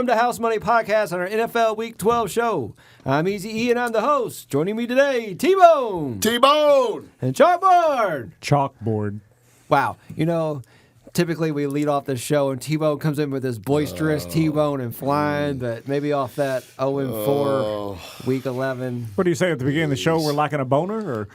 Welcome to House Money Podcast on our NFL Week 12 show. I'm Easy E and I'm the host. Joining me today, T-Bone. T-Bone. And Chalkboard. Chalkboard. Wow. You know, typically we lead off the show and T-Bone comes in with this boisterous T-Bone and flying, but maybe off that 0-4 Week 11. What do you say at the beginning of the show? We're lacking a boner? Or?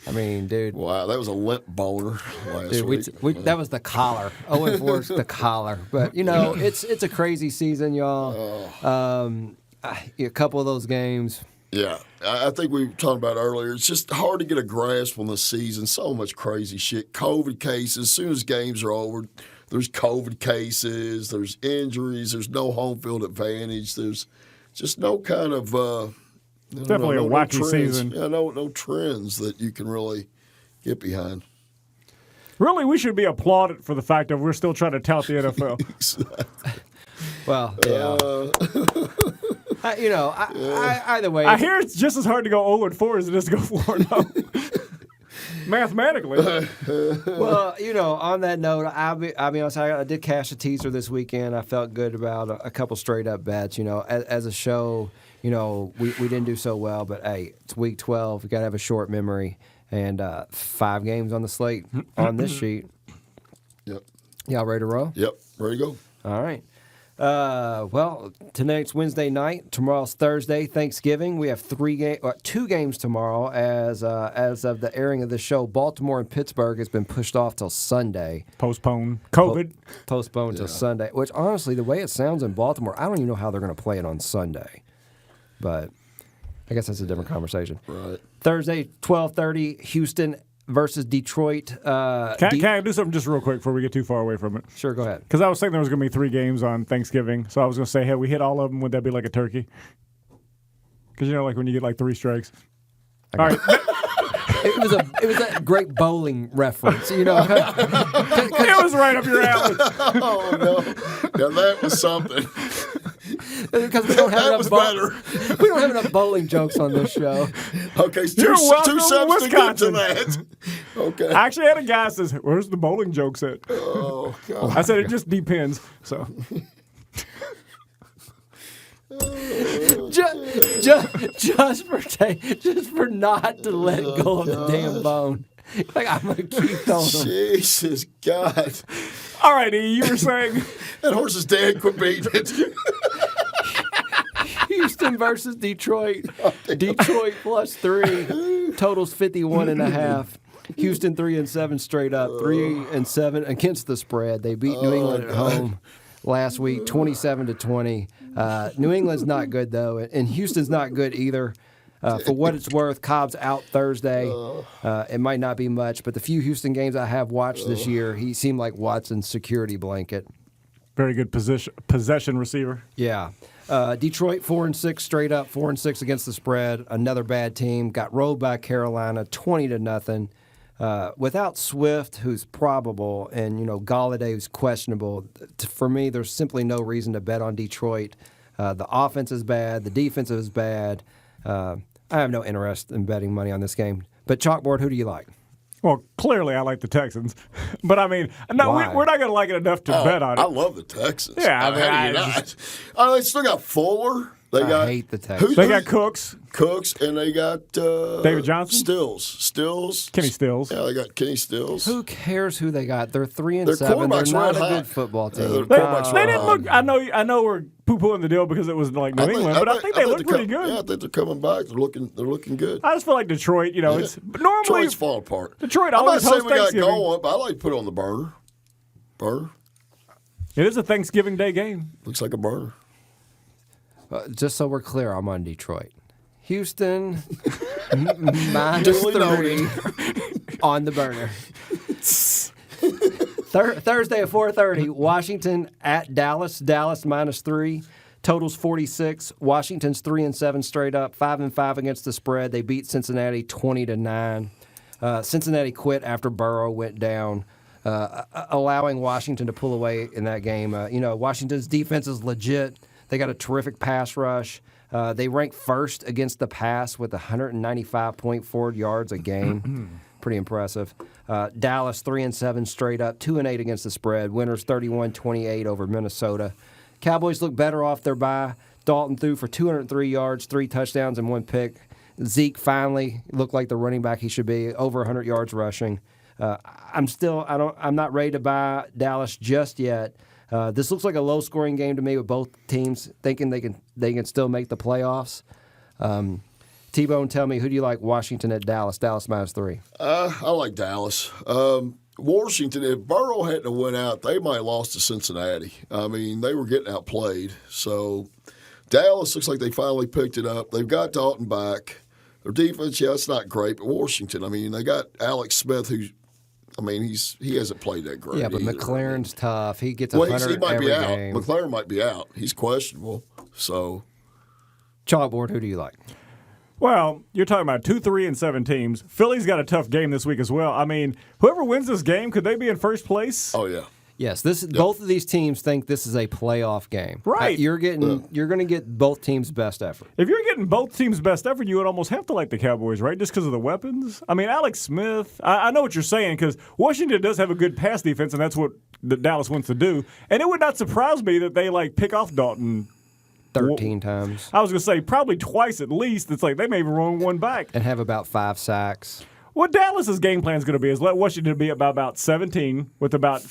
I mean, dude. Wow, that was a limp boner last week. That was the collar. 0-4 is the collar. But, you know, it's a crazy season, y'all. A couple of those games. Yeah, I think we were talking about earlier. It's just hard to get a grasp on the season. So much crazy shit. COVID cases. As soon as games are over, there's COVID cases. There's injuries. There's no home field advantage. There's just no kind of definitely a wacky season. Yeah, no trends that you can really get behind. Really, we should be applauded for the fact that we're still trying to tout the NFL. Exactly. Well, yeah. Either way. I hear it's just as hard to go 0-4 as it is to go 4-0. Mathematically. Well, you know, on that note, I'll be honest, I did cash a teaser this weekend. I felt good about a couple straight-up bets. You know, as a show, you know, we didn't do so well, but, hey, it's Week 12. We got to have a short memory. And 5 games on the slate on this sheet. Yep. Y'all ready to roll? Yep, ready to go. All right. Well, tonight's Wednesday night. Tomorrow's Thursday, Thanksgiving. We have 2 games tomorrow. As of the airing of the show, Baltimore and Pittsburgh has been pushed off till Sunday. Postponed. COVID. Postponed till Sunday. Which, honestly, the way it sounds in Baltimore, I don't even know how they're going to play it on Sunday. But I guess that's a different conversation. Right. Thursday, 12:30, Houston versus Detroit. Can I do something just real quick before we get too far away from it? Sure, go ahead. Because I was thinking there was going to be 3 games on Thanksgiving. So I was going to say, hey, we hit all of them. Would that be like a turkey? Because, you know, like when you get like 3 strikes. All right. It was a great bowling reference, you know. It was right up your alley. Oh, no. Now, that was something. Because we don't have That was better. We don't have enough bowling jokes on this show. Okay, You're welcome, two substitutes to Wisconsin. that. Okay. I actually had a guy that says, where's the bowling jokes at? Oh, God. I said, it just depends. So. just for not to let go of the damn bone. Like, I'm going to keep throwing them. Jesus, God. All right, E, you were saying. That horse is dead. Quit beating it. Houston versus Detroit. Detroit +3. Totals 51.5. Houston 3-7 straight up. 3-7 against the spread. They beat New England at home last week, 27-20. New England's not good though, and Houston's not good either. For what it's worth, Cobb's out Thursday. It might not be much, but the few Houston games I have watched this year, he seemed like Watson's security blanket. Very good possession receiver. Yeah. Detroit 4-6 straight up, 4-6 against the spread. Another bad team. Got rolled by Carolina, 20-0. Without Swift, who's probable, and Galladay, who's questionable, for me, there's simply no reason to bet on Detroit. The offense is bad. The defense is bad. I have no interest in betting money on this game. But Chalkboard, who do you like? Well, clearly I like the Texans. But, I mean, no, we're not going to like it enough to bet on it. I love the Texans. Yeah, how do you not? They still got Fuller. I hate the Texans. They got Cooks, and they got David Johnson, Stills, Kenny Stills. Yeah, they got Kenny Stills. Who cares who they got? They're 3-7. Quarterback's They're not right a high. good football team. Their They quarterback's right didn't high. look. I know we're poo-pooing the deal because it was like New England, but I think they look pretty good. Yeah, I think they're coming back. They're looking good. I just feel like Detroit. It's but normally Detroit's fall apart. Detroit I'm not always saying hosts we got Thanksgiving. going, but I like to put it on the burner. Burner It is a Thanksgiving Day game. looks like a burner. Just so we're clear, I'm on Detroit. Houston, -3 on the burner. Thursday at 4:30, Washington at Dallas. Dallas -3. Totals 46. Washington's 3-7 straight up, 5-5 against the spread. They beat Cincinnati 20-9. Cincinnati quit after Burrow went down, allowing Washington to pull away in that game. Washington's defense is legit. They got a terrific pass rush. They rank first against the pass with 195.4 yards a game. Pretty impressive. Dallas 3-7 straight up, 2-8 against the spread. Winners 31-28 over Minnesota. Cowboys look better off their bye. Dalton threw for 203 yards, 3 touchdowns, and 1 pick. Zeke finally looked like the running back he should be, over 100 yards rushing. I'm not ready to buy Dallas just yet. This looks like a low-scoring game to me with both teams thinking they can still make the playoffs. T-Bone, tell me, who do you like? Washington at Dallas? Dallas -3. I like Dallas. Washington, if Burrow hadn't went out, they might have lost to Cincinnati. I mean, they were getting outplayed. So Dallas looks like they finally picked it up. They've got Dalton back. Their defense, yeah, it's not great, but Washington, I mean, they got Alex Smith, he hasn't played that great. Yeah, but either. McLaren's tough. He gets 100 100 he might every be out. game. McLaren might be out. He's questionable. So Chalkboard, who do you like? Well, you're talking about 2, 3, and 7 teams. Philly's got a tough game this week as well. I mean, whoever wins this game, could they be in first place? oh yeah. Yes, both of these teams think this is a playoff game. Right. You're going to get both teams' best effort. If you're getting both teams' best effort, you would almost have to like the Cowboys, right? Just because of the weapons. I mean, Alex Smith, I know what you're saying because Washington does have a good pass defense, and that's what Dallas wants to do. And it would not surprise me that they pick off Dalton 13 times. I was going to say probably twice at least. It's like they may even run one back. And have about 5 sacks. What Dallas's game plan is going to be is let Washington be about 17 with about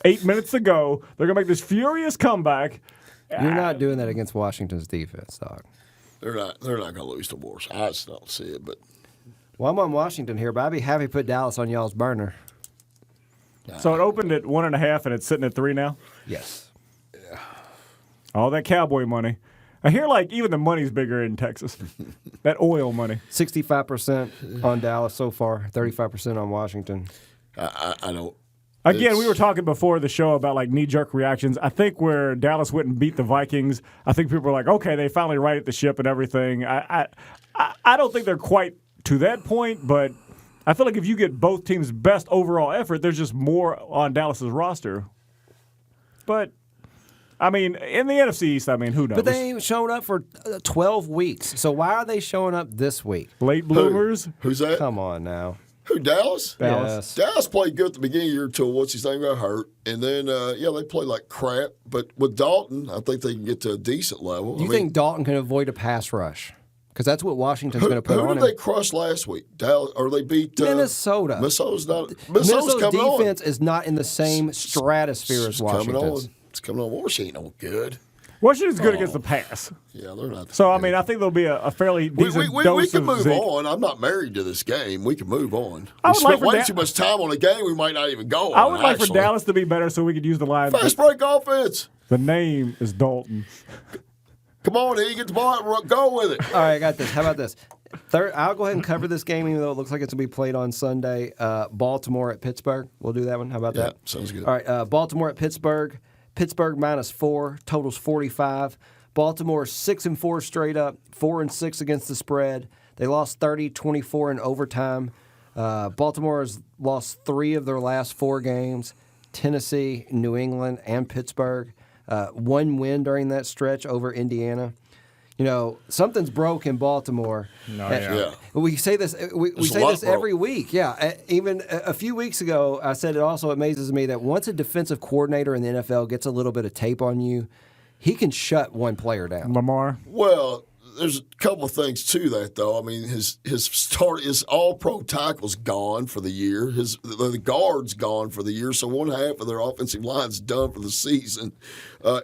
8 minutes to go. They're going to make this furious comeback. You're not doing that against Washington's defense, dog. They're not going to lose to Wars. I just don't see it, but Well, I'm on Washington here, but I'd be happy to put Dallas on y'all's burner. So it opened at 1.5 and it's sitting at 3 now? Yes. All that cowboy money. I hear even the money's bigger in Texas. That oil money. 65% on Dallas so far, 35% on Washington. I don't. Again, we were talking before the show about knee-jerk reactions. I think where Dallas went and beat the Vikings, I think people were like, okay, they finally righted the ship and everything. I don't think they're quite to that point, but I feel like if you get both teams' best overall effort, there's just more on Dallas's roster. But I mean, in the NFC East, who knows? But they ain't shown up for 12 weeks. So why are they showing up this week? Late bloomers. Who's that? Come on now. Who, Dallas? Dallas. Yes. Dallas played good at the beginning of the year until what's-his-name got hurt. And then, they played like crap. But with Dalton, I think they can get to a decent level. You think Dalton can avoid a pass rush? Because that's what Washington's going to put who on did him. they crush last week? Dallas, or they beat Minnesota. Minnesota's Minnesota's coming defense on. is not in the same stratosphere as Washington's. It's coming on. Washington ain't no good. Washington's good against the pass. Yeah, they're not. So, I think there'll be a fairly decent dose we can of move Zeke. on. I'm not married to this game. We can move on. I We would like spent for way Da- too much time on a game we might not even go on. I would like for actually. Dallas to be better so we could use the line. Fast break offense. The name is Dalton. Come on, he gets the ball. Go with it. All right, I got this. How about this? I'll go ahead and cover this game, even though it looks like it's going to be played on Sunday. Baltimore at Pittsburgh. We'll do that one. How about that? Sounds good. All right, Baltimore at Pittsburgh. Pittsburgh -4, totals 45. Baltimore 6-4 straight up, 4-6 against the spread. They lost 30-24 in overtime. Baltimore has lost 3 of their last 4 games. Tennessee, New England, and Pittsburgh. 1 win during that stretch over Indiana. Something's broke in Baltimore. Yeah. We say this. We There's say a lot this every week. Yeah. Even a few weeks ago, I said it also amazes me that once a defensive coordinator in the NFL gets a little bit of tape on you, he can shut one player down. Lamar. Well, there's a couple of things to that, though. I mean, his all-pro tackle's gone for the year. The guard's gone for the year, so 1/2 of their offensive line's done for the season.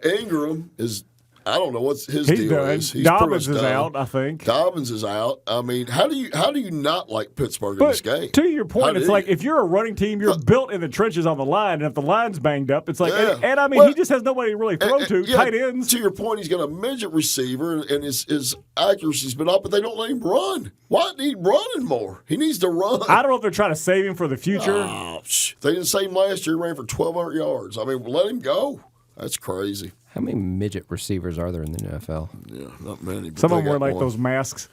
Ingram is. I don't know what's his He's deal done. is. He's Dobbins pretty is much done. out, I think. Dobbins is out. I mean, how do you not like Pittsburgh in But this game? to your point, How it's do like you? if you're a running team, you're built in the trenches on the line, and if the line's banged up, it's like, Yeah. and I mean, Well, he just has nobody to really throw to. Yeah, Tight ends. To your point, he's got a midget receiver, and his accuracy's been up, but they don't let him run. Why need running more? He needs to run. I don't know if they're trying to save him for the future. Oh, they didn't save him last year. He ran for 1,200 yards. I mean, let him go. That's crazy. How many midget receivers are there in the NFL? Yeah, not many. But Some of they them wear got like one. those masks.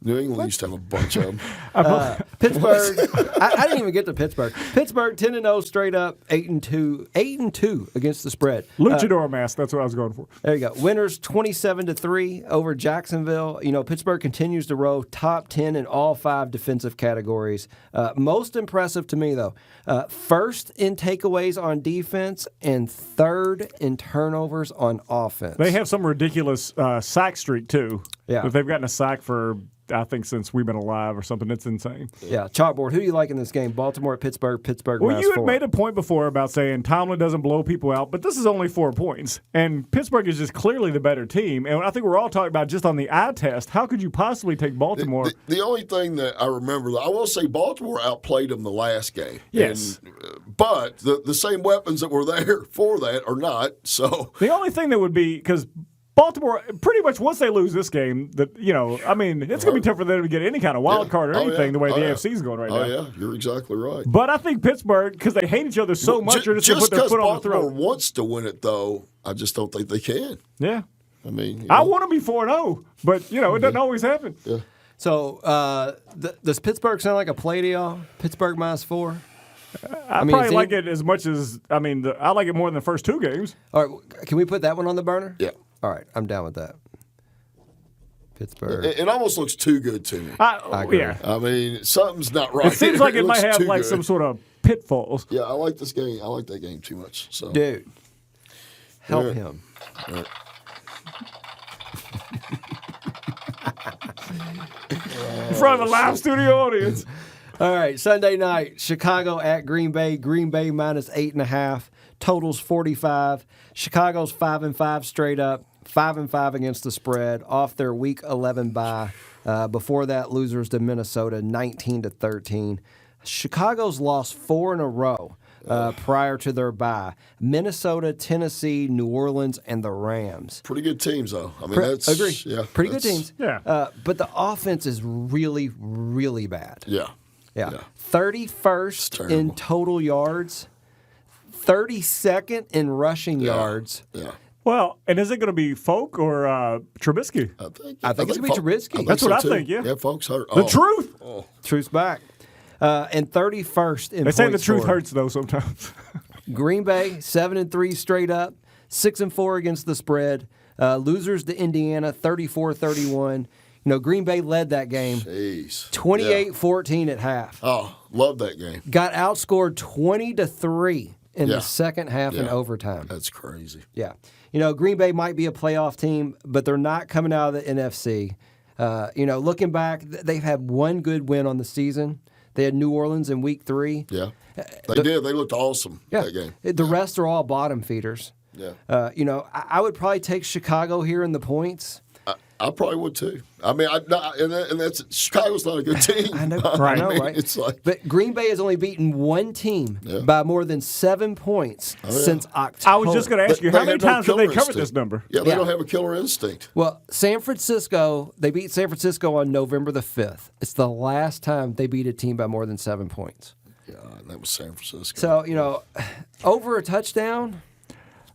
New England used to have a bunch of them. Pittsburgh. I didn't even get to Pittsburgh. Pittsburgh 10-0 straight up, 8-2 against the spread. Luchador mask. That's what I was going for. There you go. Winners 27-3 over Jacksonville. Pittsburgh continues to row top 10 in all 5 defensive categories. Most impressive to me, though, first in takeaways on defense and third in turnovers on offense. They have some ridiculous sack streak, too. Yeah. If they've gotten a sack for, I think, since we've been alive or something. It's insane. Yeah. Chalkboard, who do you like in this game? Baltimore at Pittsburgh, Pittsburgh Well, minus you had 4. made a point before about saying Tomlin doesn't blow people out, but this is only 4 points. And Pittsburgh is just clearly the better team. And I think we're all talking about just on the eye test, how could you possibly take Baltimore? The only thing that I remember, I will say Baltimore outplayed them the last game. Yes. But the same weapons that were there for that are not. So The only thing that would be, because Baltimore, pretty much once they lose this game, it's going to be tough for them to get any kind of wild card or anything the way the AFC is going right now. Oh, yeah, you're exactly right. But I think Pittsburgh, because they hate each other so much, they're just going to put their foot on the throat. Baltimore wants to win it, though, I just don't think they can. Yeah. I mean, I want to be 4-0, but, it doesn't always happen. Yeah. So does Pittsburgh sound like a play to y'all? Pittsburgh minus 4? I probably like it as much as, I like it more than the first 2 games. All right, can we put that one on the burner? Yeah. All right, I'm down with that. Pittsburgh. It almost looks too good to me. I agree. Yeah. I mean, something's not right. It seems like it might looks have too like good. some sort of pitfalls. Yeah, I like this game. I like that game too much. So Dude, help Yeah. him. Right. In front of a live studio audience. All right, Sunday night, Chicago at Green Bay. Green Bay minus 8.5. Totals 45. Chicago's 5-5 straight up. 5-5 against the spread off their Week 11 bye. Before that, losers to Minnesota 19-13. Chicago's lost 4 in a row prior to their bye. Minnesota, Tennessee, New Orleans, and the Rams. Pretty good teams, though. I mean, that's Agree. Yeah, Pretty good teams. Yeah. But the offense is really, really bad. Yeah. 31st in terrible. total yards. 32nd in rushing yards. Yeah. Well, and is it going to be Folk or Trubisky? I think it's going to be Trubisky. That's what I too. think, yeah. Yeah, folks hurt. The truth. Oh. Truth's back. And 31st in They say the points truth scored. hurts, though, sometimes. Green Bay, 7-3 straight up. 6-4 against the spread. Losers to Indiana, 34-31. Green Bay led that game. Jeez. 28-14 at half. Oh, love that game. Got outscored 20-3 in Yeah. the second half in Yeah. overtime. That's crazy. Yeah. Green Bay might be a playoff team, but they're not coming out of the NFC. Looking back, they've had one good win on the season. They had New Orleans in Week 3. Yeah. They did. They looked awesome that game. The rest are all bottom feeders. Yeah. I would probably take Chicago here in the points. I probably would too. I mean, and that's Chicago's not a good team. I know, Right. I know, right? It's like, But Green Bay has only beaten one team by more than 7 points since October. I was just going to ask you, how many have no times have they killer covered instinct. this number? Yeah, they Yeah. don't have a killer instinct. Well, San Francisco, they beat San Francisco on November the 5th. It's the last time they beat a team by more than 7 points. Yeah, and that was San Francisco. So, over a touchdown.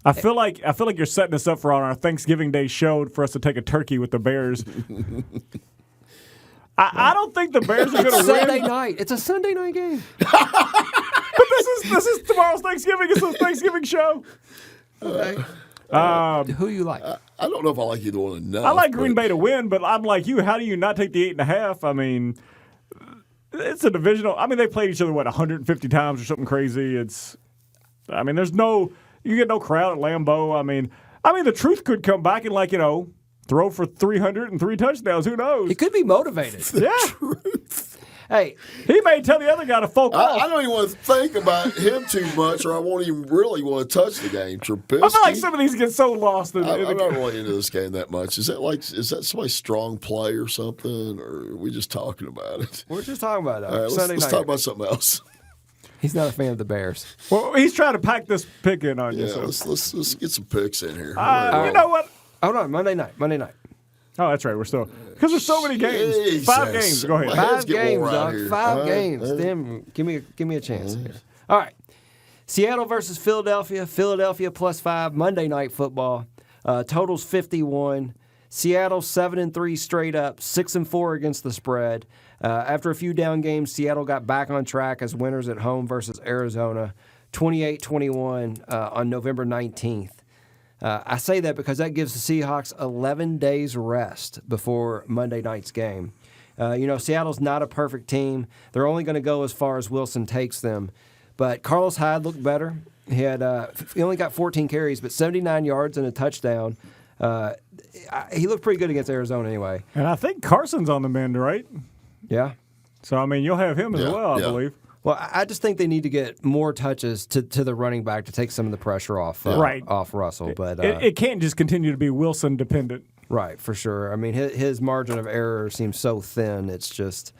I feel like you're setting us up for on our Thanksgiving Day show for us to take a turkey with the Bears. I don't think the Bears are going to Sunday win. night. It's a Sunday night game. But this is tomorrow's Thanksgiving. It's a Thanksgiving show. Who you like? I don't know if I like either one enough. I like Green but- Bay to win, but I'm like you. How do you not take the 8.5? I mean, it's a divisional. I mean, they played each other 150 times or something crazy. There's no. You get no crowd at Lambeau. I mean, the truth could come back and throw for 303 touchdowns. Who knows? He could be motivated. Yeah. Hey, He may tell the other guy to folk off. I don't even want to think about him too much, or I won't even really want to touch the game. Trubisky. I feel like some of these get so lost. I'm not really into this game that much. Is that somebody's strong play or something, or are we just talking about it? we're just talking about All right, Sunday let's night. talk about something else. He's not a fan of the Bears. Well, he's trying to pack this pick in on you. Yeah, So. let's get some picks in here. You know what? Hold on, Monday night. Oh, that's right. We're still because there's so many games. Jesus. 5 games. Go ahead. My heads 5 get games, wore out dog. here. 5 All right, games. all right. Damn, give me a chance here. All right. Seattle versus Philadelphia. Philadelphia +5. Monday night football. Totals 51. Seattle 7-3 straight up, 6-4 against the spread. After a few down games, Seattle got back on track as winners at home versus Arizona, 28-21 on November 19th. I say that because that gives the Seahawks 11 days rest before Monday night's game. Seattle's not a perfect team. They're only going to go as far as Wilson takes them. But Carlos Hyde looked better. He only got 14 carries, but 79 yards and a touchdown. He looked pretty good against Arizona anyway. And I think Carson's on the mend, right? Yeah. So, I mean, you'll have him as well, I believe. Well, I just think they need to get more touches to the running back to take some of the pressure off off Russell. But it can't just continue to be Wilson dependent. Right, for sure. I mean, his margin of error seems so thin. It's just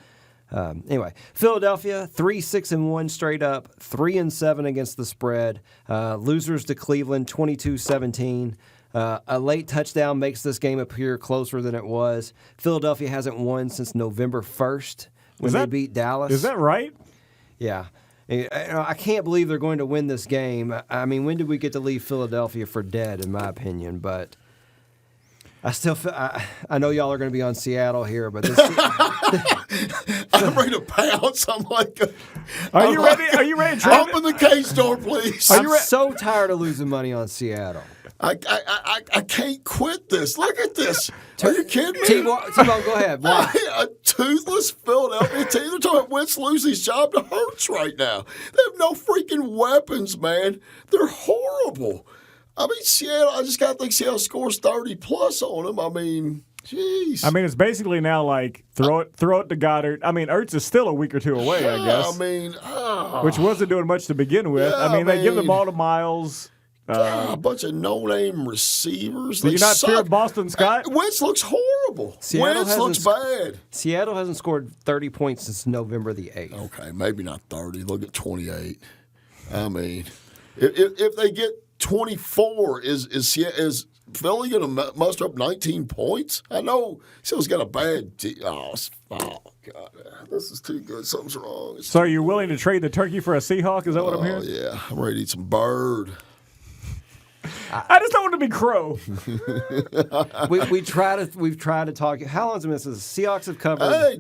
anyway. Philadelphia 3-6-1 straight up, 3-7 against the spread. Losers to Cleveland 22-17. A late touchdown makes this game appear closer than it was. Philadelphia hasn't won since November 1st when they beat Dallas. Is that right? Yeah. I can't believe they're going to win this game. I mean, when did we get to leave Philadelphia for dead, in my opinion? But I still feel, I know y'all are going to be on Seattle here, but this I'm ready to pounce. I'm like, Are you ready to try? open the case door, please. I'm so tired of losing money on Seattle. I can't quit this. Look at this. Are you kidding me? T-Bone, go ahead. Why? A toothless Philadelphia team. They're talking about Wentz lose his job to Hurts right now. They have no freaking weapons, man. They're horrible. I mean, Seattle, I just got to think Seattle scores 30-plus on them. I mean, jeez. I mean, it's basically now like throw it to Goddard. I mean, Ertz is still a week or two away, I guess. I mean, which wasn't doing much to begin with. Yeah, they give the ball to Miles. A bunch of no-name receivers. Do you not fear Boston Scott? Wentz looks horrible. Wentz looks bad. Seattle hasn't scored 30 points since November the 8th. Okay, maybe not 30. Look at 28. I mean, if they get 24, is Philly going to muster up 19 points? I know Seattle's got a bad team. Oh, God. This is too good. Something's wrong. So are you willing to trade the turkey for a Seahawk? Is that what I'm hearing? Oh, yeah. I'm ready to eat some bird. I just don't want to be crow. We've tried to talk. How long's it been since the Seahawks have covered? Hey,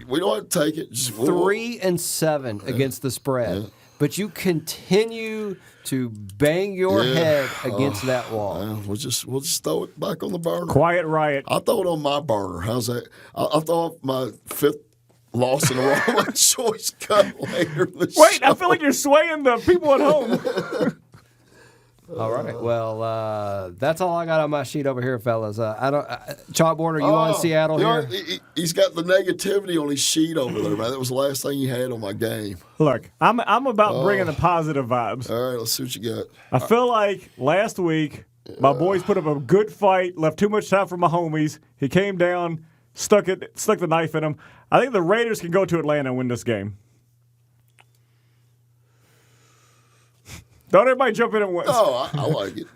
we don't have to take it. 3-7 against the spread, but you continue to bang your head against that wall. We'll just throw it back on the burner. Quiet riot. I'll throw it on my burner. How's that? I'll throw off my fifth loss in a row. My choice cut later. Wait, I feel like you're swaying the people at home. All right. Well, that's all I got on my sheet over here, fellas. Chalkboard, are you on Seattle here? He's got the negativity on his sheet over there, man. That was the last thing he had on my game. Look, I'm about bringing the positive vibes. All right, let's see what you got. I feel like last week my boys put up a good fight, left too much time for my homies. He came down, stuck the knife in him. I think the Raiders can go to Atlanta and win this game. Don't everybody jump in at once. Oh, I like it.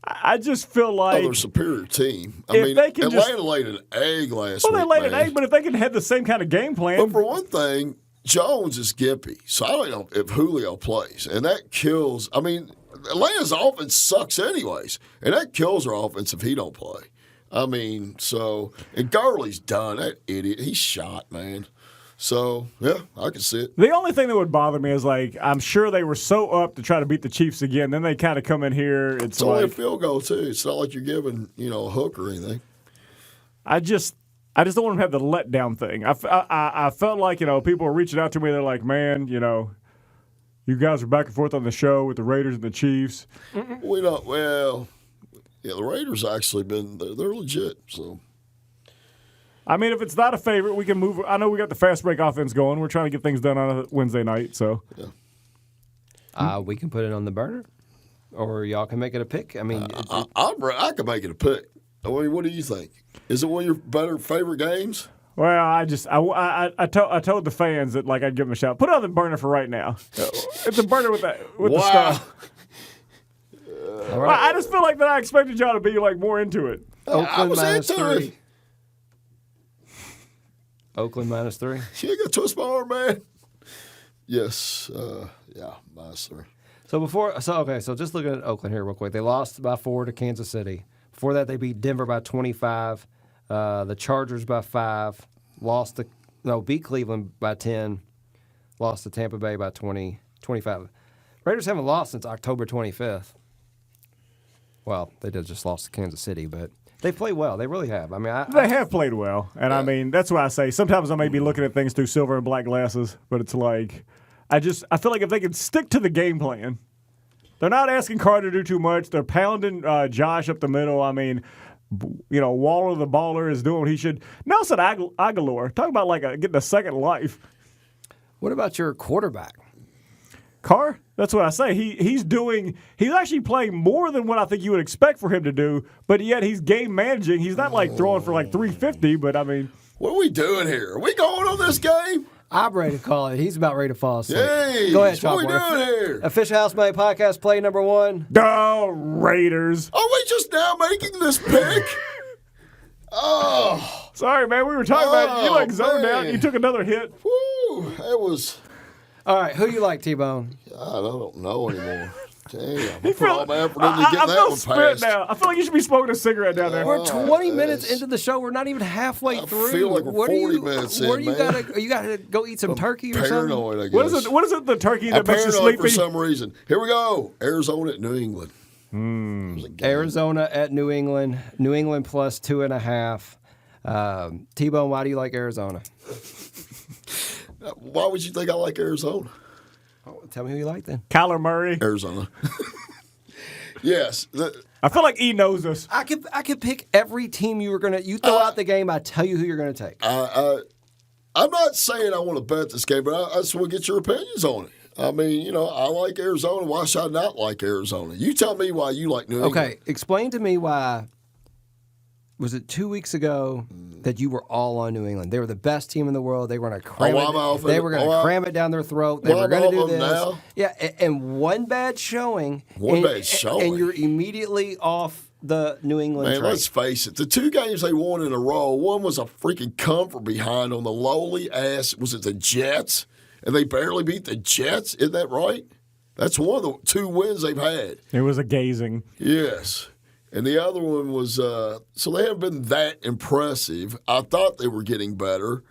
I just feel like they're a superior team. I if mean, they can Atlanta laid an egg last week. Well, they laid an egg, but if they can have the same kind of game plan. But for one thing, Jones is gimpy, so I don't know if Julio plays, and that kills. I mean, Atlanta's offense sucks anyways, and that kills our offense if he don't play. I mean, and Gurley's done. That idiot, he's shot, man. So, yeah, I can see it. The only thing that would bother me is, I'm sure they were so up to try to beat the Chiefs again. Then they kind of come in here. It's only a field goal, too. It's not like you're giving, a hook or anything. I just don't want them to have the letdown thing. I felt like, people were reaching out to me. They're like, man, you guys are back and forth on the show with the Raiders and the Chiefs. We don't, the Raiders actually they're legit, so. I mean, if it's not a favorite, we can move. I know we got the fast break offense going. We're trying to get things done on a Wednesday night, so. Yeah. We can put it on the burner, or y'all can make it a pick. I mean, I can make it a pick. I mean, what do you think? Is it one of your better favorite games? Well, I told the fans that I'd give them a shout. Put it on the burner for right now. It's a burner with the stuff. All right. I just feel like that I expected y'all to be more into it. Oakland -3. -3. Oakland -3. You got to twist my arm, man. Yes. -3. So just looking at Oakland here real quick. They lost by 4 to Kansas City. Before that, they beat Denver by 25, the Chargers by 5, beat Cleveland by 10, lost to Tampa Bay by 25. Raiders haven't lost since October 25th. Well, they did just lost to Kansas City, but they played well. They really have. I mean, they have played well, and I mean that's why I say sometimes I may be looking at things through silver and black glasses, but it's like I feel like if they can stick to the game plan, they're not asking Carter to do too much. They're pounding Josh up the middle. I mean, Waller the baller is doing what he should. Nelson Aguilar, talk about getting a second life. What about your quarterback? Carr, that's what I say. He's actually playing more than what I think you would expect for him to do, but yet he's game managing. He's not throwing for 350, but I mean. What are we doing here? Are we going on this game? I'm ready to call it. He's about ready to fall asleep. Hey, go ahead, what are we doing here? Official Housemate Podcast play number 1. The Raiders. Are we just now making this pick? Oh. Sorry, man. We were talking about you zoned out. You took another hit. Woo. That was. All right, who do you like, T-Bone? I don't know anymore. Damn, I put all my effort into getting that one spent passed. now. I feel like you should be smoking a cigarette down there. We're 20 minutes into the show. We're not even halfway through. I feel like we're 40 minutes in, you gotta go eat some turkey or something? Paranoid, I guess. What is it, the turkey that makes you paranoid sleepy? for some reason. Here we go. Arizona at New England. Arizona at New England. New England plus 2.5. T-Bone, why do you like Arizona? Why would you think I like Arizona? Oh, tell me who you like then. Kyler Murray. Arizona. Yes. I feel like he knows us. I could pick every team you throw out the game. I tell you who you're gonna take. I'm not saying I want to bet this game, but I just want to get your opinions on it. I mean, I like Arizona. Why should I not like Arizona? You tell me why you like New England. Okay, explain to me why. Was it 2 weeks ago that you were all on New England? They were the best team in the world. They were going to cram cram it down their throat. They were going to do this. Now? Yeah, and one bad showing. And you're immediately off the New England train. Let's face it. The 2 games they won in a row, one was a freaking comfort behind on the lowly ass. Was it the Jets? And they barely beat the Jets. Isn't that right? That's one of the 2 wins they've had. It was a gazing. Yes. And the other one was, so they haven't been that impressive. I thought they were getting better.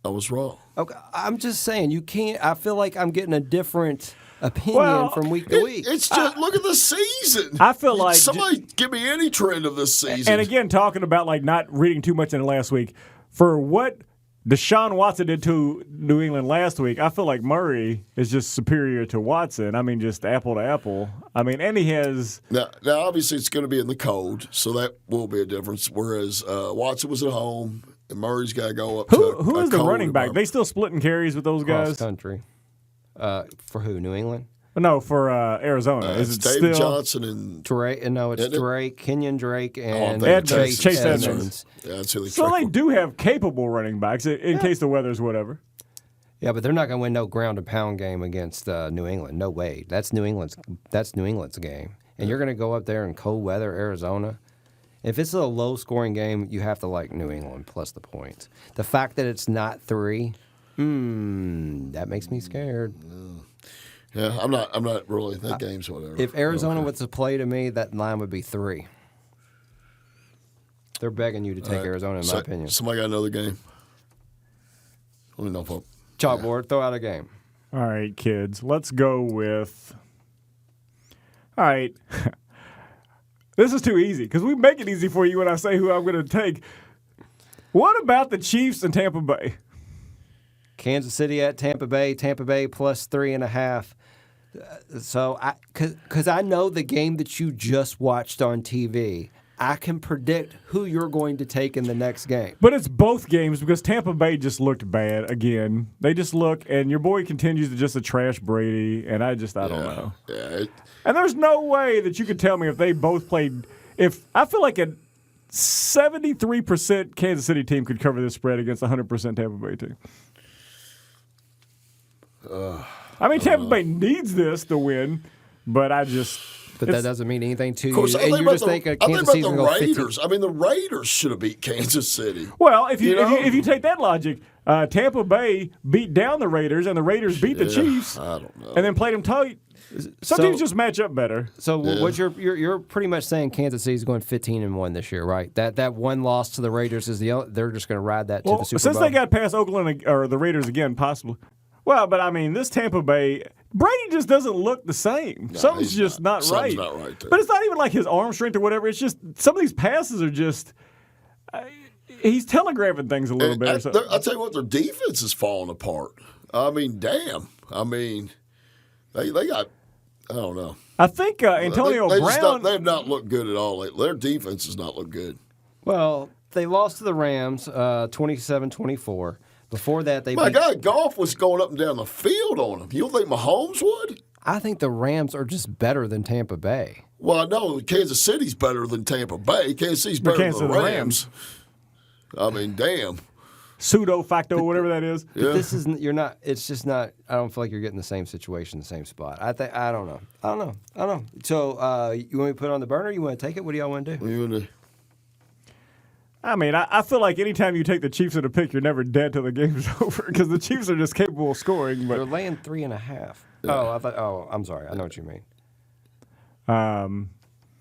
I was wrong. Okay, I'm just saying, you can't, I feel like I'm getting a different opinion from week to week. It's just, look at the season. I feel like. Somebody give me any trend of this season. And again, talking about not reading too much in the last week, for what Deshaun Watson did to New England last week, I feel like Murray is just superior to Watson. I mean, just apple to apple. I mean, and he has. Now obviously, it's going to be in the cold, so that will be a difference. Whereas Watson was at home, and Murray's got to go up to who is the running back? They still splitting carries with those guys? Cross country. For who? New England? No, for Arizona. Is it David still Johnson and Drake? No, it's Drake, Kenyon Drake, and Chase Edmonds. Yeah, that's who they So they do have capable running backs in case the weather's whatever. Yeah, but they're not going to win no ground and pound game against New England. No way. That's New England's game. And you're going to go up there in cold weather, Arizona. If it's a low scoring game, you have to like New England plus the points. The fact that it's not 3, that makes me scared. Yeah, I'm not really. That game's whatever. If Arizona was to play to me, that line would be 3. They're begging you to take Arizona, in my opinion. Somebody got another game? Let me know, folks. Chalkboard, throw out a game. All right, kids. Let's go with. All right. This is too easy because we make it easy for you when I say who I'm going to take. What about the Chiefs and Tampa Bay? Kansas City at Tampa Bay plus 3.5. So, because I know the game that you just watched on TV, I can predict who you're going to take in the next game. But it's both games because Tampa Bay just looked bad again. They just look, and your boy continues to just a trash Brady, and I don't know. Yeah. And there's no way that you could tell me if they both played. If I feel like a 73% Kansas City team could cover this spread against a 100% Tampa Bay team. I mean, Tampa Bay needs this to win, but I just. But that doesn't mean anything to you. Of course, and you just think Kansas City's going to go 15. Raiders. I mean, the Raiders should have beat Kansas City. Well, if you take that logic, Tampa Bay beat down the Raiders, and the Raiders beat the Chiefs. I don't know. And then played them tight. Some teams just match up better. So what you're pretty much saying Kansas City's going 15-1 this year, right? That one loss to the Raiders is they're just going to ride that to the Super Bowl. Since they got past Oakland or the Raiders again, possibly. Well, but I mean, this Tampa Bay, Brady just doesn't look the same. No, Something's just not right. Something's not right there. But it's not even like his arm strength or whatever. It's just some of these passes are just. He's telegraphing things a little bit. Or something. I tell you what, their defense is falling apart. I mean, damn. I mean, they got. I don't know. I think Antonio Brown. They have not looked good at all. Their defense does not look good. Well, they lost to the Rams 27-24. Before that, My God, Goff was going up and down the field on them. You don't think Mahomes would? I think the Rams are just better than Tampa Bay. Well, I know Kansas City's better than Tampa Bay. Kansas City's better than the Rams. I mean, damn. Pseudo facto, whatever that is. Yeah. This isn't. You're not. It's just not. I don't feel like you're getting the same situation, the same spot. I don't know. So, you want me to put it on the burner? You want to take it? What do y'all want to do? What do you want to? I mean, I feel like anytime you take the Chiefs in a pick, you're never dead till the game's over because the Chiefs are just capable of scoring. But they're laying 3.5. Oh, I thought. Oh, I'm sorry. I know what you mean. Some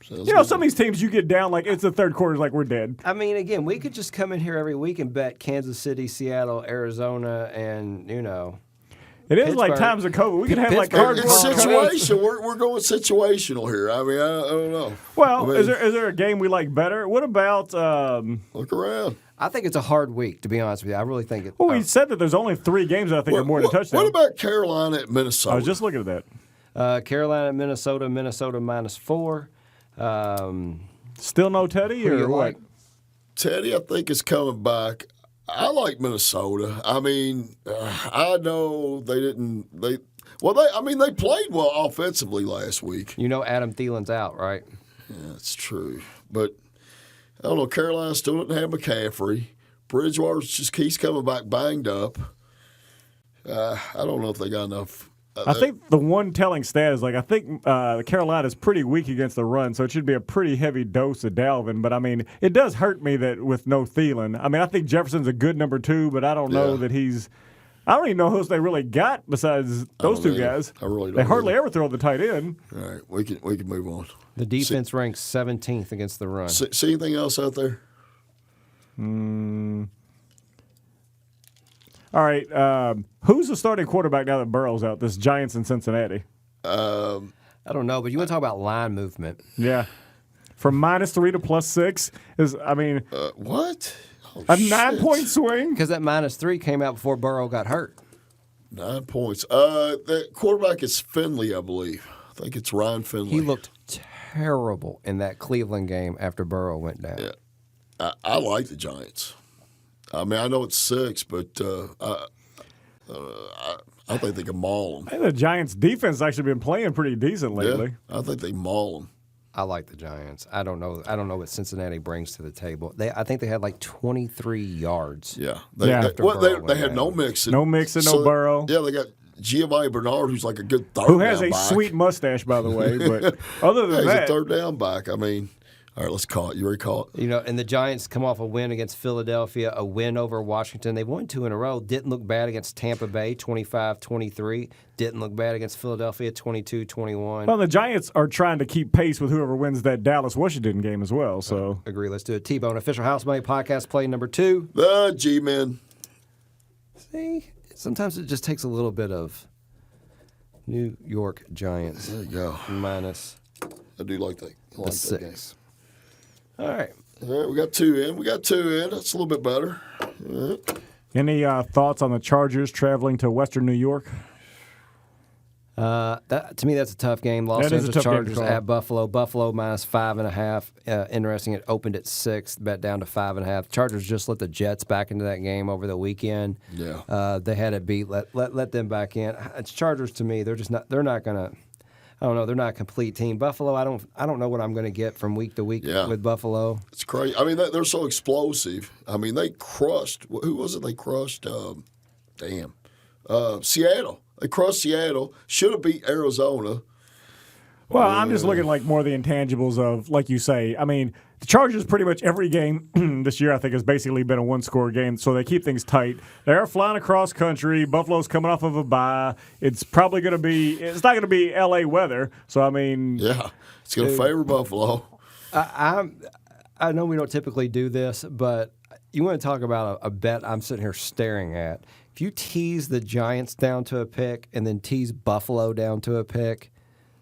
of these teams you get down like it's the third quarter, like we're dead. I mean, again, we could just come in here every week and bet Kansas City, Seattle, Arizona, and It is Pittsburgh. like times of COVID. We could have like hard It's situation. We're going situational here. I mean, I don't know. Well, is there a game we like better? What about? Look around. I think it's a hard week, to be honest with you. I really think it. Well, we said that there's only 3 games that I think are more than a touchdown. What about Carolina at Minnesota? I was just looking at that. Carolina, Minnesota -4. Still no Teddy Who do or you what? like? Teddy, I think, is coming back. I like Minnesota. I mean, I know they didn't. They played well offensively last week. Adam Thielen's out, right? Yeah, that's true. But I don't know. Carolina still didn't have McCaffrey. He's coming back banged up. I don't know if they got enough. I think the one telling stat is I think Carolina's pretty weak against the run, so it should be a pretty heavy dose of Dalvin. But I mean, it does hurt me that with no Thielen. I mean, I think Jefferson's a good number 2, but I don't know that he's. I don't even know who else they really got besides those 2 guys. I really don't. They hardly ever throw the tight end. All right, we can move on. The defense ranks 17th against the run. See anything else out there? All right, who's the starting quarterback now that Burrow's out? This Giants in Cincinnati. I don't know, but you want to talk about line movement? Yeah, from -3 to +6 is. I mean, what? Oh, a 9-point swing. Because that -3 came out before Burrow got hurt. 9 points. The quarterback is Finley, I believe. I think it's Ryan Finley. He looked terrible in that Cleveland game after Burrow went down. Yeah. I like the Giants. I mean, I know it's 6, but I think they can maul them. I think the Giants' defense has actually been playing pretty decent lately. Yeah, I think they maul them. I like the Giants. I don't know what Cincinnati brings to the table. I think they had like 23 yards. Yeah. They had no Mixon. No Mixon, no Burrow. Yeah, they got Giovanni Bernard, who's like a good third who has down a back. sweet mustache, by the way. But other than he's that, a third down back. I mean, all right, let's call it. You already call it? And the Giants come off a win against Philadelphia, a win over Washington. They've won 2 in a row. Didn't look bad against Tampa Bay, 25-23. Didn't look bad against Philadelphia, 22-21. Well, the Giants are trying to keep pace with whoever wins that Dallas-Washington game as well. So Agree. Let's do it. T-Bone, official House Money Podcast, play number 2. The G-Men. See, sometimes it just takes a little bit of New York Giants. There you go. Minus I do like that. I like that 6. game. All right. All right, we got 2 in. That's a little bit better. any thoughts on the Chargers traveling to Western New York? To me, that's a tough game. Los Angeles Chargers at Buffalo. Buffalo -5.5. Interesting. It opened at 6, bet down to 5.5. Chargers just let the Jets back into that game over the weekend. Yeah. They had it beat. Let them back in. It's Chargers to me. They're just not. They're not gonna. I don't know. They're not a complete team. Buffalo. I don't know what I'm going to get from week to week with Buffalo. It's crazy. I mean, they're so explosive. I mean, they crushed. Who was it? They crushed. Seattle. They crushed Seattle. Should have beat Arizona. Well, I'm just looking like more of the intangibles of, like you say. I mean, the Chargers pretty much every game this year I think has basically been a one-score game, so they keep things tight. They are flying across country. Buffalo's coming off of a bye. It's probably going to be – it's not going to be L.A. weather. So, I mean – yeah, it's going to favor Buffalo. I know we don't typically do this, but you want to talk about a bet I'm sitting here staring at. If you tease the Giants down to a pick and then tease Buffalo down to a pick,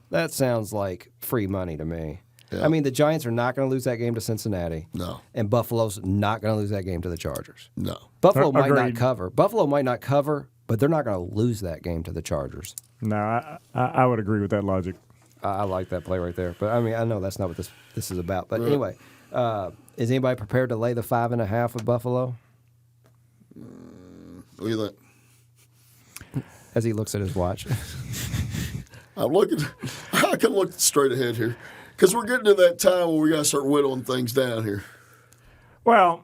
that sounds like free money to me. Yeah. I mean, the Giants are not going to lose that game to Cincinnati. No. And Buffalo's not going to lose that game to the Chargers. No. Buffalo might not cover. Buffalo might not cover, but they're not going to lose that game to the Chargers. No, I would agree with that logic. I like that play right there. But, I mean, I know that's not what this is about. But anyway, is anybody prepared to lay the 5.5 with Buffalo? What do you think? As he looks at his watch. I'm looking. I can look straight ahead here because we're getting to that time where we got to start whittling things down here. Well,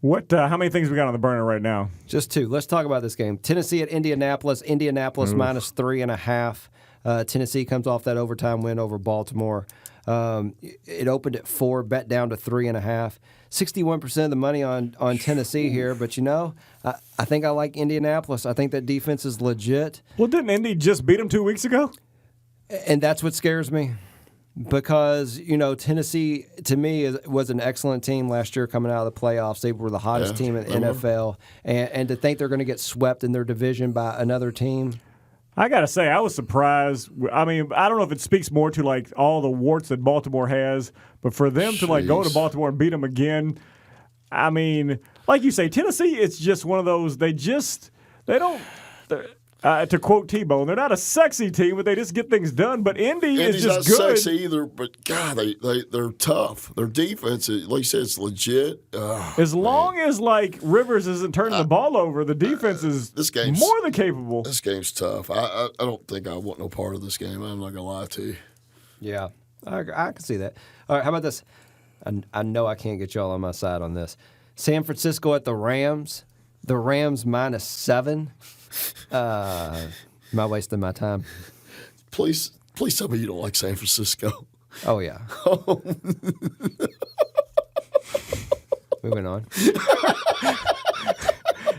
how many things we got on the burner right now? Just 2. Let's talk about this game. Tennessee at Indianapolis. Indianapolis minus 3.5. Tennessee comes off that overtime win over Baltimore. It opened at 4, bet down to 3.5. 61% of the money on Tennessee here, but I think I like Indianapolis. I think that defense is legit. Well, didn't Indy just beat them 2 weeks ago? And that's what scares me. Because, Tennessee, to me, was an excellent team last year coming out of the playoffs. They were the hottest team in the NFL. And to think they're going to get swept in their division by another team. I got to say, I was surprised. I mean, I don't know if it speaks more to, like, all the warts that Baltimore has, but for them to, like, go to Baltimore and beat them again, I mean, like you say, Tennessee, it's just one of those, they don't, to quote T-Bone, they're not a sexy team, but they just get things done. But Indy's is just not good. Sexy either, but God, they're tough. Their defense, like you said, it's legit. As long as like Rivers isn't turning the ball over, the defense is more than capable. This game's tough. I don't think I want no part of this game. I'm not gonna lie to you. Yeah, I can see that. All right, how about this? I know I can't get y'all on my side on this. San Francisco at the Rams. The Rams minus 7. Am I wasting my time? Please tell me you don't like San Francisco. Oh, yeah. Moving on. You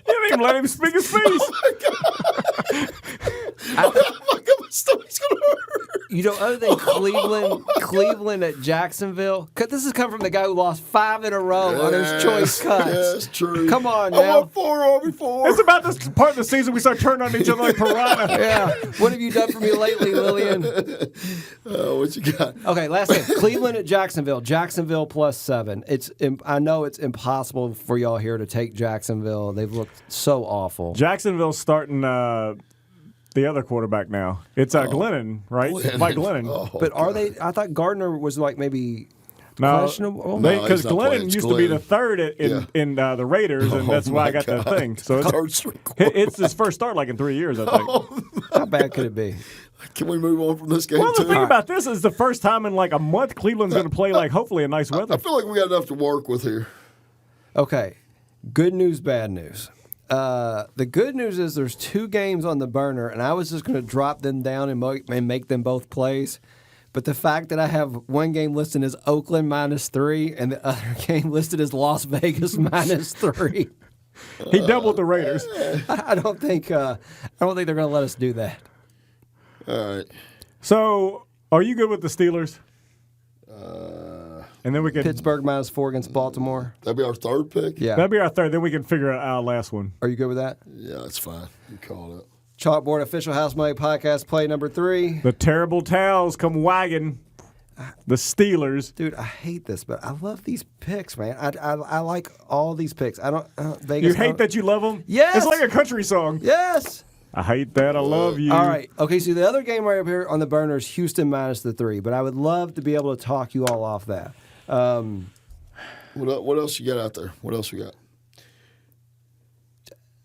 didn't even let him speak his piece. Oh my God, my stomach's going to hurt. Other than Cleveland at Jacksonville, this has come from the guy who lost 5 in a row on his choice cuts. Yes, true. Come on I now. won 4 before. It's about this part of the season we start turning on each other like piranha. Yeah. What have you done for me lately, Lillian? What you got? Okay, last game. Cleveland at Jacksonville. Jacksonville plus 7. I know it's impossible for y'all here to take Jacksonville. They've looked so awful. Jacksonville's starting the other quarterback now. It's Glennon, right? Mike Glennon. But are they? I thought Gardner was like maybe questionable. Because he's not playing. Glennon used to be the third in the Raiders, and that's why I got that thing. So it's his first start like in 3 years, I think. How bad could it be? Can we move on from this game? Well, the too? thing about this is the first time in like a month Cleveland's going to play like hopefully a nice weather. I feel like we got enough to work with here. Okay, good news, bad news. The good news is there's 2 games on the burner, and I was just going to drop them down and make them both plays. But the fact that I have one game listed as Oakland minus 3 and the other game listed as Las Vegas minus 3, he doubled the Raiders. I don't think they're going to let us do that. All right. So, are you good with the Steelers? And then we can Pittsburgh minus 4 against Baltimore. That'd be our third pick? Yeah. That'd be our third. Then we can figure out our last one. Are you good with that? Yeah, that's fine. You call it. Chalkboard official House Money podcast play number 3. The terrible towels come wagging. The Steelers. Dude, I hate this, but I love these picks, man. I like all these picks. I don't Vegas. You hate that you love them? Yes. It's like a country song. Yes. I hate that. I love you. All right. Okay, so the other game right up here on the burner is Houston minus the 3, but I would love to be able to talk you all off that. What else you got out there? What else we got?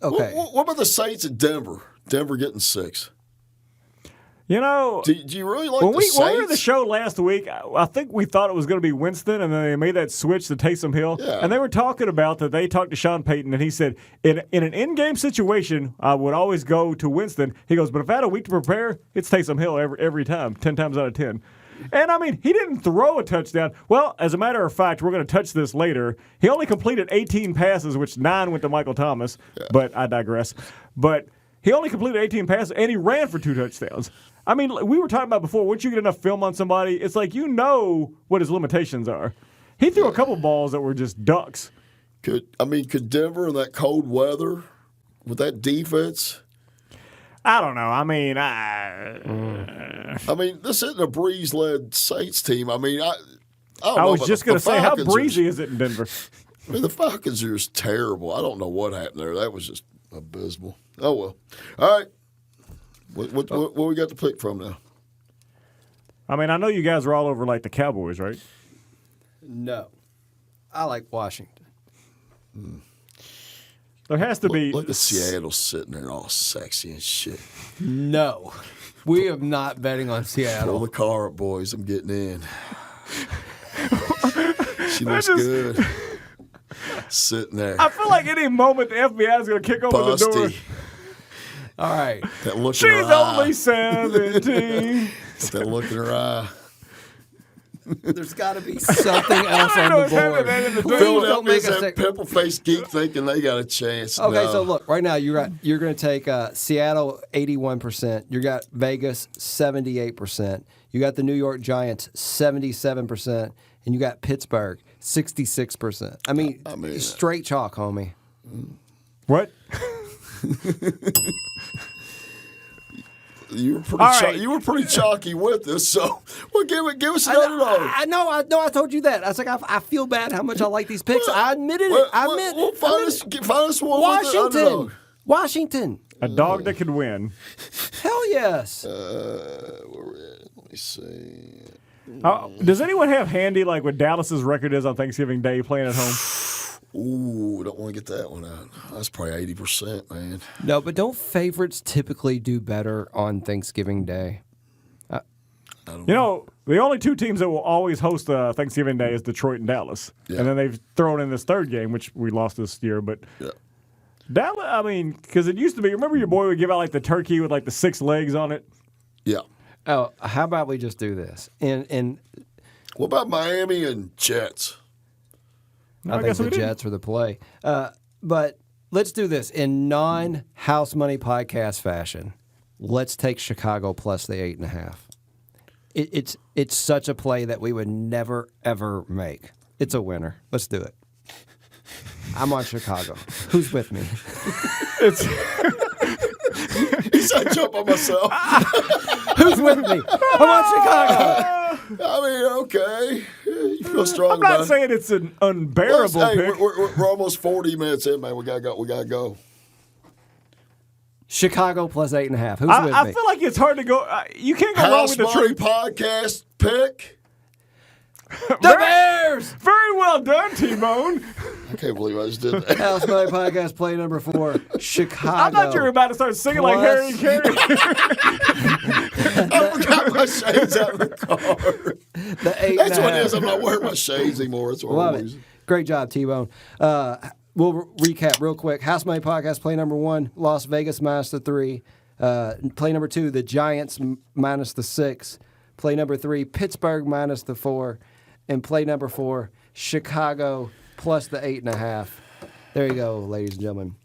Okay. What about the Saints at Denver? Denver getting 6. You know, do you really like when the we Saints? when we were at the show last week, I think we thought it was going to be Winston, and then they made that switch to Taysom Hill. Yeah. And they were talking about that. They talked to Sean Payton, and he said, in an in-game situation, I would always go to Winston. He goes, but if I had a week to prepare, it's Taysom Hill every time, 10 times out of 10. And, I mean, he didn't throw a touchdown. Well, as a matter of fact, we're going to touch this later. He only completed 18 passes, which 9 went to Michael Thomas. Yeah. But I digress. But he only completed 18 passes, and he ran for 2 touchdowns. I mean, we were talking about before, once you get enough film on somebody, it's like you know what his limitations are. He threw a couple balls that were just ducks. Could Denver in that cold weather with that defense? I don't know. I mean, this isn't a Breeze-led Saints team. I mean, I was just going to say, how breezy is it in Denver? I mean, the Falcons are just terrible. I don't know what happened there. That was just abysmal. Oh, well. All right. What we got to pick from now? I mean, I know you guys are all over, like, the Cowboys, right? No. I like Washington. There has to be. Look at Seattle sitting there all sexy and shit. No. We are not betting on Seattle. Pull the car up, boys. I'm getting in. She looks good. Sitting there. I feel like any moment the FBI is going to kick open the door. All right. That look She's in her eye. only 17. That look in her eye. There's got to be something else on the board. Please don't make us that pimple-faced geek thinking they got a chance. Okay, no. so look, right now you're going to take Seattle 81%. You got Vegas 78%. You got the New York Giants 77%, and you got Pittsburgh 66%. I mean straight chalk, homie. What? You were pretty chalky with this, so give us another note. I know. I told you that. I was like, I feel bad how much I like these picks. I admitted it. Well, find us one. Washington. Washington. A dog that could win. Hell yes. Let me see. Does anyone have handy like what Dallas's record is on Thanksgiving Day playing at home? Ooh, don't want to get that one out. That's probably 80%, man. No, but don't favorites typically do better on Thanksgiving Day? You know, the only 2 teams that will always host Thanksgiving Day is Detroit and Dallas. Yeah. And then they've thrown in this third game, which we lost this year. But Dallas, I mean, because it used to be, remember your boy would give out like the turkey with like the 6 legs on it? Yeah. Oh, how about we just do this? And what about Miami and Jets? I think the Jets are the play. But let's do this in non-house money podcast fashion. Let's take Chicago plus the 8.5. It's such a play that we would never ever make. It's a winner. Let's do it. I'm on Chicago. Who's with me? He said jump on myself. Who's with me? I'm on Chicago. I mean, okay. You feel strong I'm not about saying it's an unbearable pick. We're almost 40 minutes in, man. We gotta go. Chicago plus 8.5. Who's with me? I feel like it's hard to go. You can't go wrong with the Money truth. podcast pick. The Bears! Very well done, T-Bone. I can't believe I just did that. House Money Podcast play number 4, Chicago. I thought you were about to start singing like Harry Carey. I forgot my shades out in the car. That's what it is. I'm not wearing my shades anymore. That's what Love I'm it. using. Great job, T-Bone. We'll recap real quick. House Money Podcast play number 1, Las Vegas minus the 3. Play number 2, the Giants minus the 6. Play number 3, Pittsburgh minus the 4. And play number 4, Chicago plus the 8.5. There you go, ladies and gentlemen.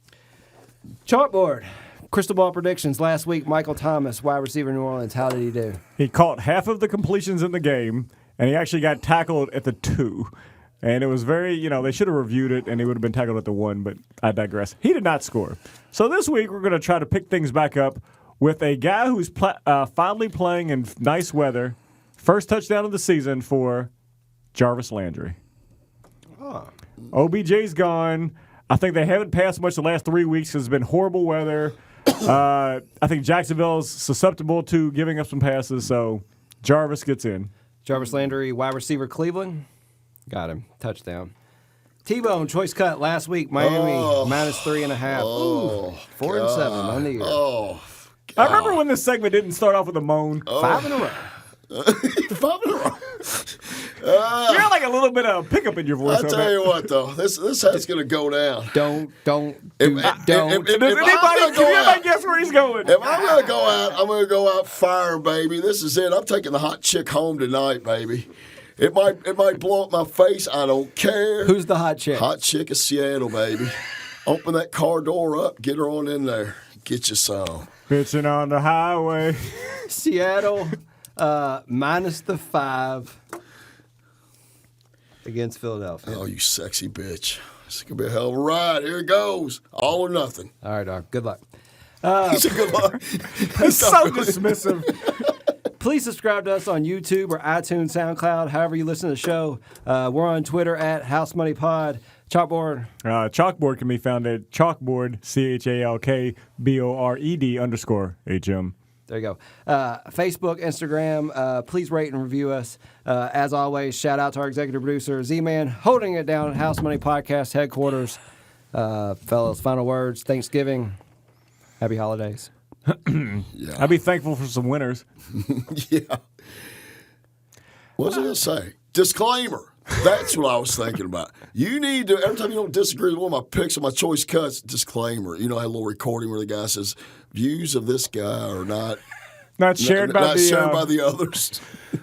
Chalkboard. Crystal ball predictions. Last week, Michael Thomas, wide receiver New Orleans. How did he do? He caught half of the completions in the game, and he actually got tackled at the 2. And it was very, they should have reviewed it, and he would have been tackled at the 1, but I digress. He did not score. So this week, we're going to try to pick things back up with a guy who's finally playing in nice weather. First touchdown of the season for Jarvis Landry. Oh. OBJ's gone. I think they haven't passed much the last 3 weeks because it's been horrible weather. I think Jacksonville's susceptible to giving up some passes, so Jarvis gets in. Jarvis Landry, wide receiver Cleveland. Got him. Touchdown. T-Bone, choice cut last week. Miami, minus 3.5. Ooh, 4-7 on the year. Oh, I remember when this segment didn't start off with a moan. 5 in a row. 5 in a row. You got like a little bit of pickup in your voice. I'll tell you what, though. This is going to go down. Don't. If Can anybody guess where he's going? If I'm going to go out, I'm going to go out fire, baby. This is it. I'm taking the hot chick home tonight, baby. It might blow up my face. I don't care. Who's the hot chick? Hot chick of Seattle, baby. Open that car door up. Get her on in there. Get you some. Bitching on the highway. Seattle minus the 5 against Philadelphia. Oh, you sexy bitch. This could be a hell of a ride. Here it goes. All or nothing. All right, Doc. Good luck. He said good luck. He's so dismissive. Please subscribe to us on YouTube or iTunes, SoundCloud, however you listen to the show. We're on Twitter at House Money Pod. Chalkboard. Chalkboard can be found at chalkboard, CHALKBORED_HM. There you go. Facebook, Instagram. Please rate and review us. As always, shout out to our executive producer, Z-Man, holding it down at House Money Podcast headquarters. Fellas, final words. Thanksgiving. Happy holidays. Yeah. I'd be thankful for some winners. Yeah. What was I going to say? Disclaimer. That's what I was thinking about. You need to, every time you don't disagree with one of my picks or my choice cuts, disclaimer. You know, I had a little recording where the guy says, views of this guy are not shared by the others.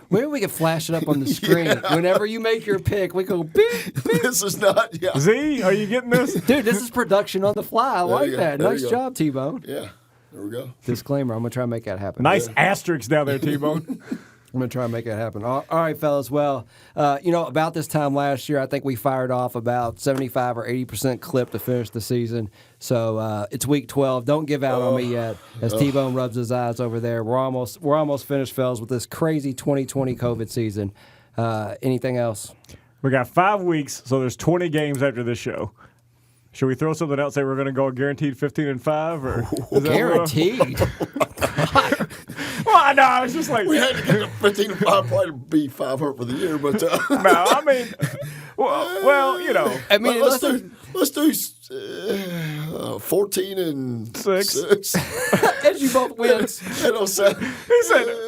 Maybe we can flash it up on the screen. Yeah. Whenever you make your pick, we go, beep, beep. This is not, yeah. Z, are you getting this? Dude, this is production on the fly. I like that. Nice job, T-Bone. Yeah, there we go. Disclaimer, I'm going to try and make that happen. Nice asterisk down there, T-Bone. I'm going to try and make that happen. All right, fellas. Well, about this time last year, I think we fired off about 75 or 80% clip to finish the season. So it's week 12. Don't give out on me yet, as T-Bone rubs his eyes over there. We're almost finished, fellas, with this crazy 2020 COVID season. Anything else? We got 5 weeks, so there's 20 games after this show. Should we throw something out? Say we're going to go guaranteed 15-5, or guaranteed? Well, no, it's just like we had to get to 15-5, probably be 500 for the year, but no, I mean, well, you know, I mean, let's do 14-6. As you both wins. He said,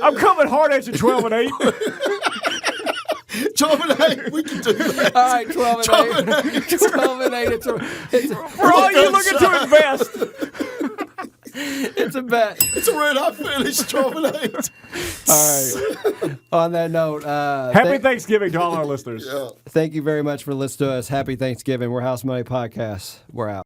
"I'm coming hard at you, 12-8." 12-8, we can do that. All right, 12-8. 12-8. For all you looking to invest. It's a bet. It's a red hot finish, 12-8. All right. On that note, happy Thanksgiving to all our listeners. Yeah. Thank you very much for listening to us. Happy Thanksgiving. We're House Money Podcast. We're out.